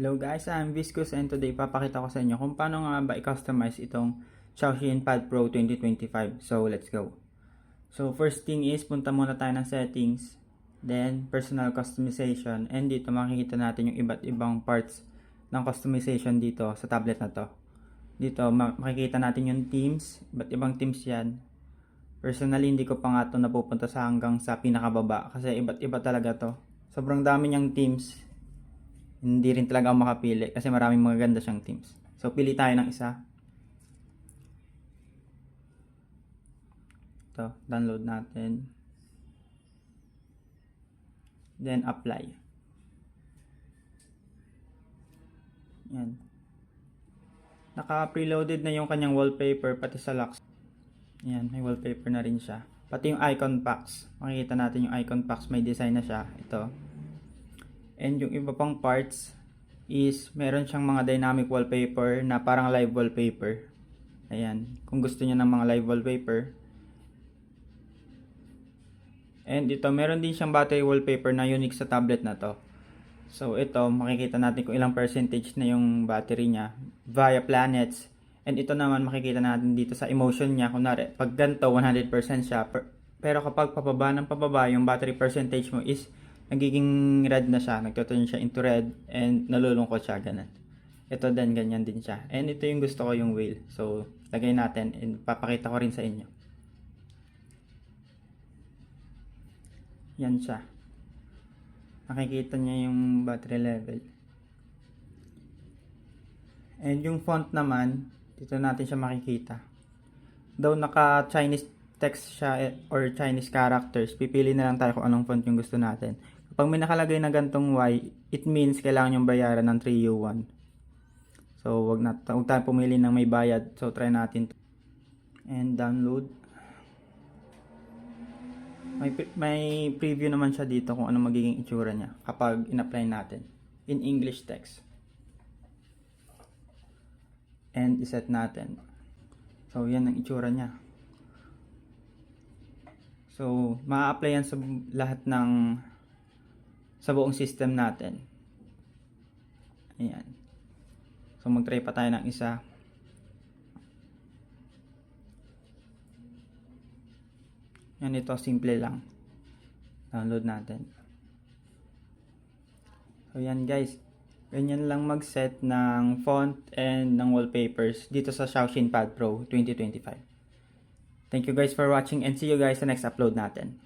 Hello guys, I'm Viscous and today papakita ko sa inyo kung paano nga ba i-customize itong Xiaoxin Pad Pro 2025. So let's go. So first thing is punta muna tayo ng settings, then personal customization, and dito makikita natin yung iba't ibang parts ng customization dito sa tablet na to. Dito makikita natin yung themes, iba't ibang themes yan. Personally hindi ko pa nga ito napupunta sa hanggang sa pinakababa kasi iba't iba talaga to. Sobrang dami niyang themes. Hindi rin talaga ako makapili kasi maraming magaganda siyang themes. So, pili tayo ng isa. Ito, download natin. Then, apply. Yan. Naka-preloaded na yung kanyang wallpaper pati sa locks. Yan, may wallpaper na rin siya. Pati yung icon packs. Makikita natin yung icon packs, may design na siya. Ito. And yung iba pang parts is meron siyang mga dynamic wallpaper na parang live wallpaper. Ayan, kung gusto niyo ng mga live wallpaper. And ito, meron din siyang battery wallpaper na unique sa tablet na to. So ito, makikita natin kung ilang percentage na yung battery niya via planets. And ito naman makikita natin dito sa emotion niya. Kunwari, pag ganito 100% siya. Pero kapag pababa yung battery percentage mo is nagiging red na siya, nagtuturn siya into red and nalulungkot siya, ganun. Ito din, ganyan din siya. And ito yung gusto ko, yung wheel. So, lagay natin and papakita ko rin sa inyo. Yan siya. Nakikita niya yung battery level. And yung font naman, dito natin siya makikita. Though naka Chinese text siya or Chinese characters, pipili na lang tayo kung anong font yung gusto natin. Kapag may nakalagay na gantong Y, it means kailangan yung bayaran ng 3U1. So, wag tayo pumili ng may bayad. So, try natin. And download. May preview naman siya dito kung ano magiging itsura niya kapag in-apply natin. In English text. And iset natin. So, yan ang itsura niya. So, ma-apply yan sa lahat ng sa buong system natin. Ayan. So, mag-try pa tayo ng isa. Yan, ito, simple lang. Download natin. So, yan guys. Ganyan lang mag-set ng font and ng wallpapers dito sa Xiaoxin Pad Pro 2025. Thank you guys for watching and see you guys sa next upload natin.